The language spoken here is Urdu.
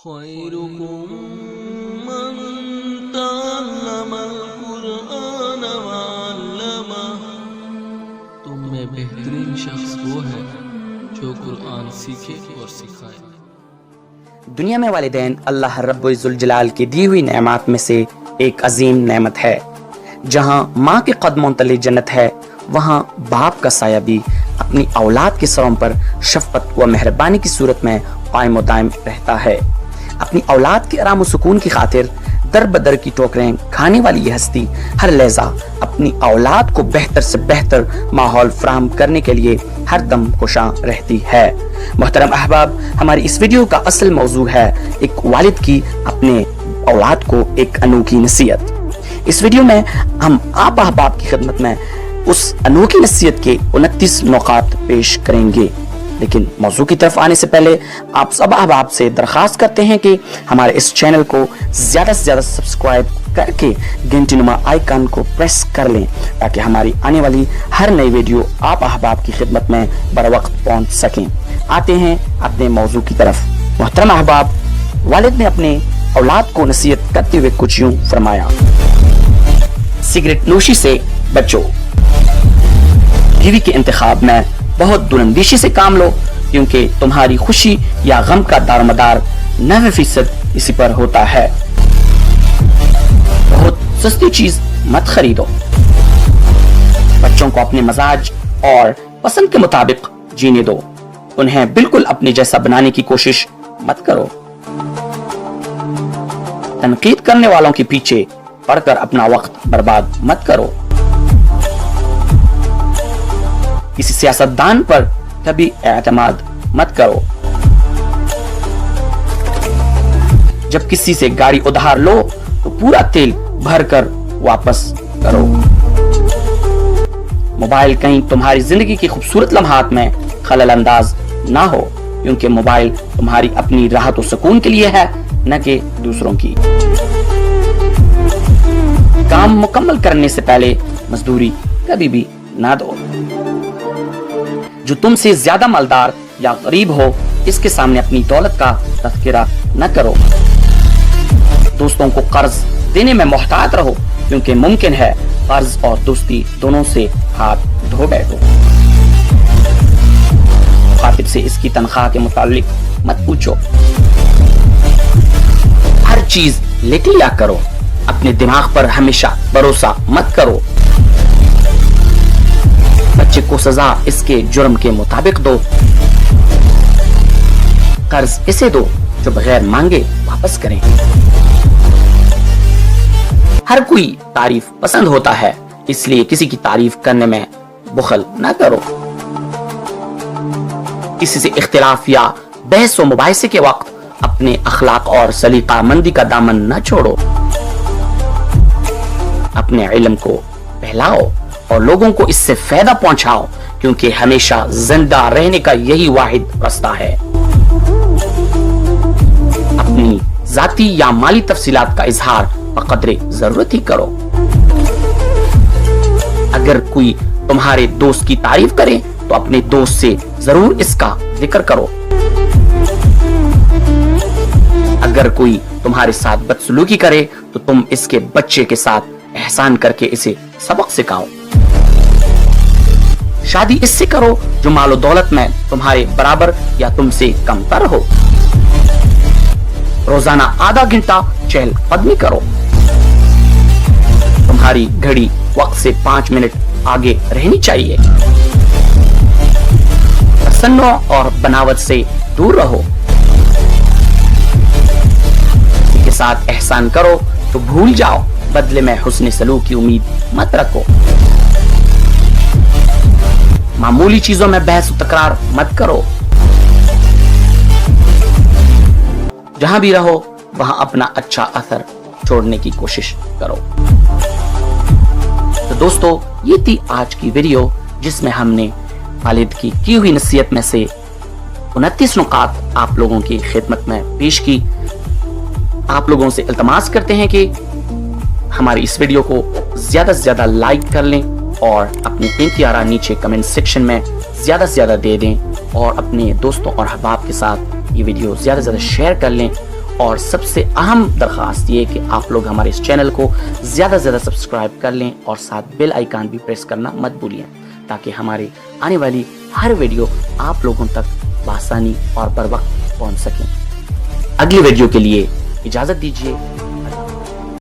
خيركم من تعلم القرآن وعلمه تم میں بہترین شخص وہ ہے جو قرآن سیکھے اور سکھائے۔ دنیا میں والدین اللہ رب الجلال کی دی ہوئی نعمات میں سے ایک عظیم نعمت ہے۔ جہاں ماں کے قدموں تلے جنت ہے، وہاں باپ کا سایہ بھی اپنی اولاد کے سروں پر شفقت و مہربانی کی صورت میں قائم و دائم رہتا ہے۔ اپنی اولاد کے آرام و سکون کی خاطر در بدر کی ٹوکریں کھانے والی یہ ہستی ہر لحظہ اپنی اولاد کو بہتر سے بہتر ماحول فراہم کرنے کے لیے ہر دم کوشاں رہتی ہے۔ محترم احباب، ہماری اس ویڈیو کا اصل موضوع ہے ایک والد کی اپنے اولاد کو ایک انوکھی نصیحت۔ اس ویڈیو میں ہم آپ احباب کی خدمت میں اس انوکھی نصیحت کے 29 نقاط پیش کریں گے، لیکن موضوع کی طرف آنے سے پہلے آپ سب احباب سے درخواست کرتے ہیں کہ ہمارے اس چینل کو زیادہ سے زیادہ سبسکرائب کر کے گھنٹی نما آئیکن کو پریس کر لیں تاکہ ہماری آنے والی ہر نئی ویڈیو آپ احباب کی خدمت میں بروقت پہنچ سکیں۔ آتے ہیں اپنے موضوع کی طرف۔ محترم احباب، والد نے اپنے اولاد کو نصیحت کرتے ہوئے کچھ یوں فرمایا: سگریٹ نوشی سے بچو۔ بیوی کے انتخاب میں بہت دورندیشی سے کام لو، کیونکہ تمہاری خوشی یا غم کا دار مدار 90% اسی پر ہوتا ہے۔ بہت سستی چیز مت خریدو۔ بچوں کو اپنے مزاج اور پسند کے مطابق جینے دو، انہیں بالکل اپنے جیسا بنانے کی کوشش مت کرو۔ تنقید کرنے والوں کے پیچھے پڑھ کر اپنا وقت برباد مت کرو۔ کسی سیاستدان پر کبھی اعتماد مت کرو۔ جب کسی سے گاڑی ادھار لو تو پورا تیل بھر کر واپس کرو۔ موبائل کہیں تمہاری زندگی کی خوبصورت لمحات میں خلل انداز نہ ہو، کیونکہ موبائل تمہاری اپنی راحت و سکون کے لیے ہے، نہ کہ دوسروں کی۔ کام مکمل کرنے سے پہلے مزدوری کبھی بھی نہ دو۔ جو تم سے زیادہ مالدار یا غریب ہو، اس کے سامنے اپنی دولت کا تذکرہ نہ کرو۔ دوستوں کو قرض دینے میں محتاط رہو، کیونکہ ممکن ہے قرض اور دوستی دونوں سے ہاتھ دھو بیٹھو۔ مخاطب سے اس کی تنخواہ کے متعلق مت پوچھو۔ ہر چیز لکھ لیا کرو، اپنے دماغ پر ہمیشہ بھروسہ مت کرو۔ بچے کو سزا اس کے جرم کے مطابق دو۔ قرض اسے دو جو بغیر مانگے واپس کریں۔ ہر کوئی تعریف پسند ہوتا ہے، اس لیے کسی کی تعریف کرنے میں بخل نہ کرو۔ کسی سے اختلاف یا بحث و مباحثے کے وقت اپنے اخلاق اور سلیقہ مندی کا دامن نہ چھوڑو۔ اپنے علم کو پھیلاؤ اور لوگوں کو اس سے فائدہ پہنچاؤ، کیونکہ ہمیشہ زندہ رہنے کا یہی واحد راستہ ہے۔ اپنی ذاتی یا مالی تفصیلات کا اظہار بقدر ضرورت ہی کرو۔ اگر کوئی تمہارے دوست کی تعریف کرے تو اپنے دوست سے ضرور اس کا ذکر کرو۔ اگر کوئی تمہارے ساتھ بدسلوکی کرے تو تم اس کے بچے کے ساتھ احسان کر کے اسے سبق سکھاؤ۔ شادی اس سے کرو جو مال و دولت میں تمہارے برابر یا تم سے کم تر ہو۔ روزانہ آدھا گھنٹہ چہل قدمی کرو۔ تمہاری گھڑی وقت سے 5 منٹ آگے رہنی چاہیے۔ تصنع اور بناوٹ سے دور رہو۔ کسی کے ساتھ احسان کرو تو بھول جاؤ، بدلے میں حسن سلوک کی امید مت رکھو۔ معمولی چیزوں میں بحث و تکرار مت کرو۔ جہاں بھی رہو وہاں اپنا اچھا اثر چھوڑنے کی کوشش کرو۔ تو دوستو، یہ تھی آج کی ویڈیو، جس میں ہم نے والد کی ہوئی نصیحت میں سے 29 نقاط آپ لوگوں کی خدمت میں پیش کی۔ آپ لوگوں سے التماس کرتے ہیں کہ ہماری اس ویڈیو کو زیادہ سے زیادہ لائک کر لیں اور اپنے قیمتی آراء نیچے کمنٹ سیکشن میں زیادہ سے زیادہ دے دیں، اور اپنے دوستوں اور احباب کے ساتھ یہ ویڈیو زیادہ سے زیادہ شیئر کر لیں، اور سب سے اہم درخواست یہ کہ آپ لوگ ہمارے اس چینل کو زیادہ سے زیادہ سبسکرائب کر لیں اور ساتھ بیل آئیکن بھی پریس کرنا مت بھولیں تاکہ ہمارے آنے والی ہر ویڈیو آپ لوگوں تک بآسانی اور بر وقت پہنچ سکیں۔ اگلی ویڈیو کے لیے اجازت دیجیے۔